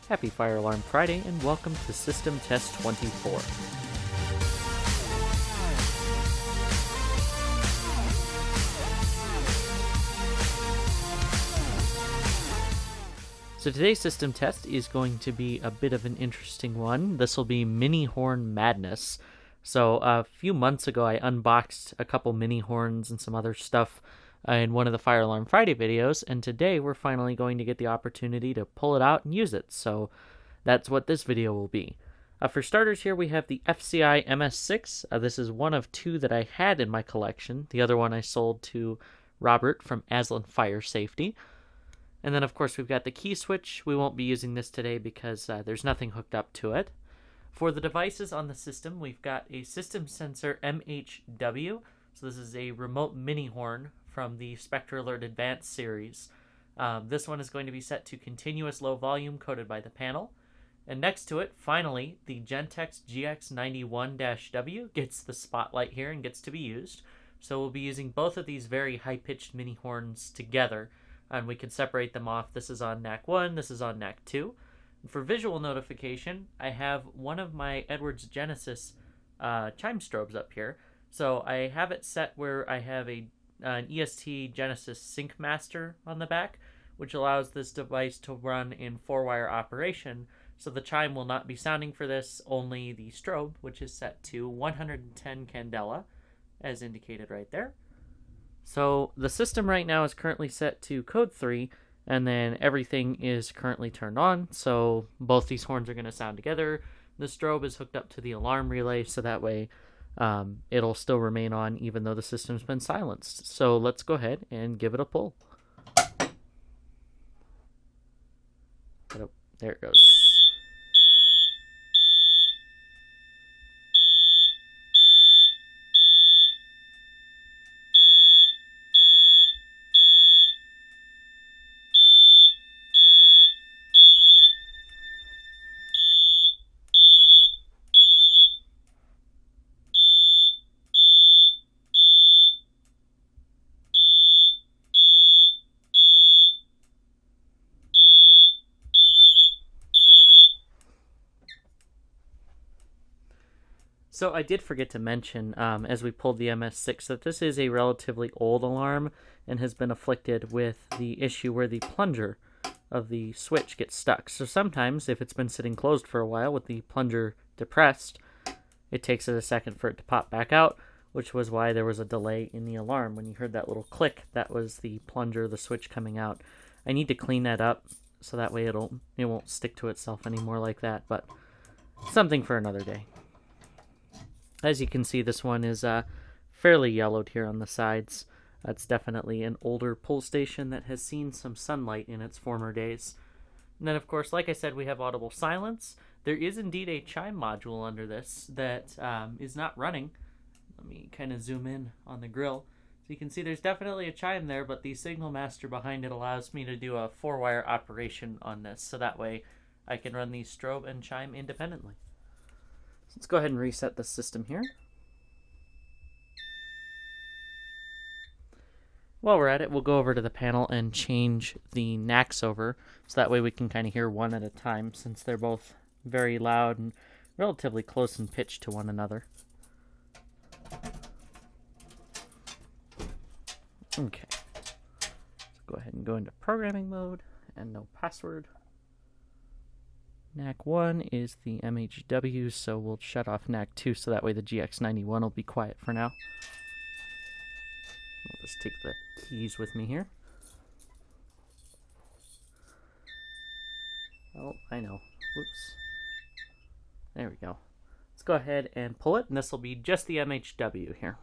Happy Fire Alarm Friday and welcome to System Test 24. So today's system test is going to be a bit of an interesting one. This will be mini horn madness. So a few months ago I unboxed a couple mini horns and some other stuff in one of the Fire Alarm Friday videos, and today we're finally going to get the opportunity to pull it out and use it. So that's what this video will be. For starters, here we have the FCI MS6. This is one of two that I had in my collection. The other one I sold to Robert from Aslan Fire Safety. And then, of course, we've got the key switch. We won't be using this today because there's nothing hooked up to it. For the devices on the system, we've got a system sensor MHW. So this is a remote mini horn from the Spectre Alert Advanced series. This one is going to be set to continuous low volume coded by the panel. And next to it, finally, the Gentex GX91-W gets the spotlight here and gets to be used. So we'll be using both of these very high-pitched mini horns together, and we can separate them off. This is on NAC 1, this is on NAC 2. And for visual notification, I have one of my Edwards Genesis chime strobes up here. So I have it set where I have an EST Genesis Sync Master on the back, which allows this device to run in 4-wire operation. So the chime will not be sounding for this, only the strobe, which is set to 110 candela, as indicated right there. So the system right now is currently set to code 3, and then everything is currently turned on. So both these horns are going to sound together. The strobe is hooked up to the alarm relay, so that way it'll still remain on even though the system's been silenced. So let's go ahead and give it a pull. Oh, there it goes. So I did forget to mention, as we pulled the MS6, that this is a relatively old alarm and has been afflicted with the issue where the plunger of the switch gets stuck. So sometimes, if it's been sitting closed for a while with the plunger depressed, it takes it a second for it to pop back out, which was why there was a delay in the alarm. When you heard that little click, that was the plunger, the switch coming out. I need to clean that up so that way it won't stick to itself anymore like that, but something for another day. As you can see, this one is fairly yellowed here on the sides. It's definitely an older pull station that has seen some sunlight in its former days. And then, of course, like I said, we have audible silence. There is indeed a chime module under this that is not running. Let me kind of zoom in on the grill. So you can see there's definitely a chime there, but the signal master behind it allows me to do a 4-wire operation on this. So that way I can run the strobe and chime independently. Let's go ahead and reset the system here. While we're at it, we'll go over to the panel and change the NACs over, so that way we can kind of hear one at a time, since they're both very loud and relatively close in pitch to one another. Okay, so go ahead and go into programming mode, and no password. NAC 1 is the MHW, so we'll shut off NAC 2 so that way the GX91 will be quiet for now. I'll just take the keys with me here. Oh, I know. Whoops. There we go. Let's go ahead and pull it, and this will be just the MHW here.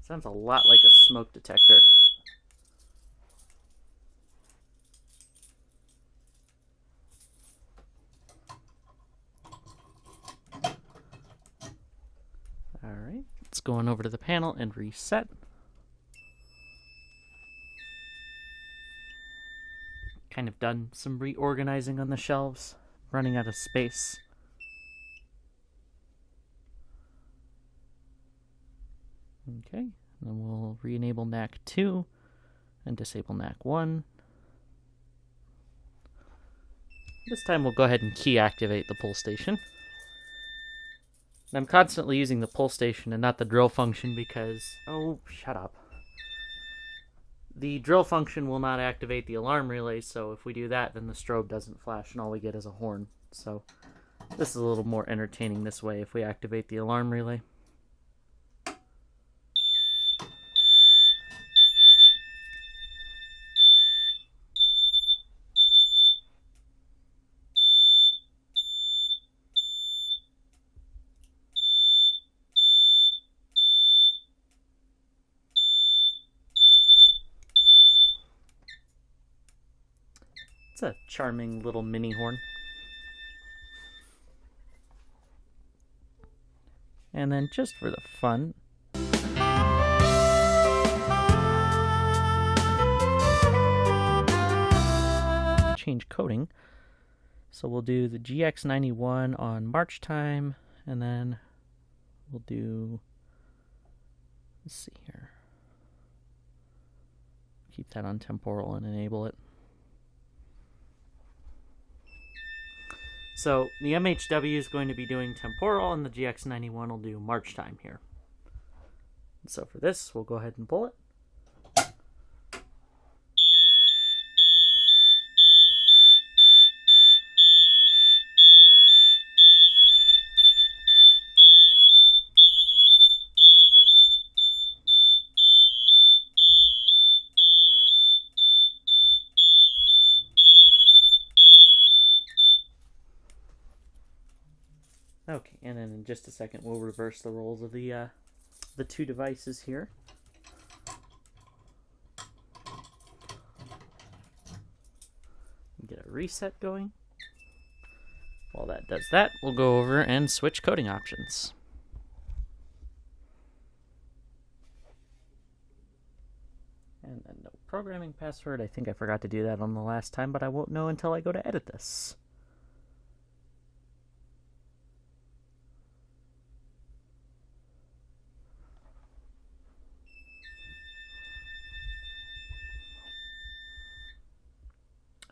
Sounds a lot like a smoke detector. Alright, let's go on over to the panel and reset. kind of done some reorganizing on the shelves, running out of space. Okay, and then we'll re-enable NAC 2 and disable NAC 1. This time we'll go ahead and key activate the pull station. And I'm constantly using the pull station and not the drill function because... Oh, shut up. The drill function will not activate the alarm relay, so if we do that, then the strobe doesn't flash and all we get is a horn. So this is a little more entertaining this way if we activate the alarm relay. It's a charming little mini horn. And then just for the fun, change coding. So we'll do the GX91 on March time, and then we'll do, let's see here, keep that on temporal and enable it. So the MHW is going to be doing temporal, and the GX91 will do March time here. So for this, we'll go ahead and pull it. Okay, and then in just a second we'll reverse the roles of the two devices here. Get a reset going. While that does that, we'll go over and switch coding options. And then no programming password. I think I forgot to do that on the last time, but I won't know until I go to edit this.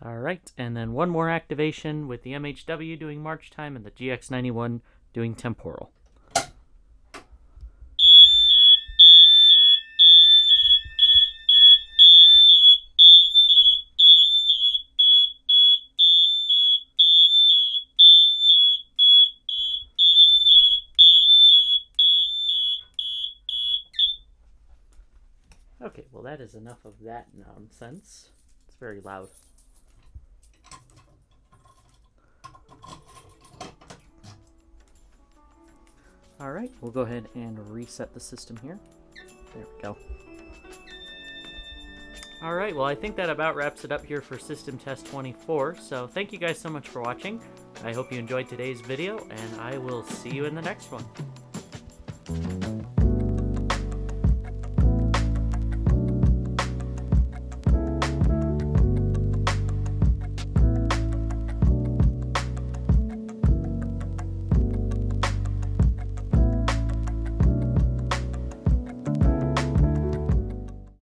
Alright, and then one more activation with the MHW doing March time and the GX91 doing temporal. Okay, well that is enough of that nonsense. It's very loud. Alright, we'll go ahead and reset the system here. There we go. Alright, well I think that about wraps it up here for System Test 24, so thank you guys so much for watching. I hope you enjoyed today's video, and I will see you in the next one.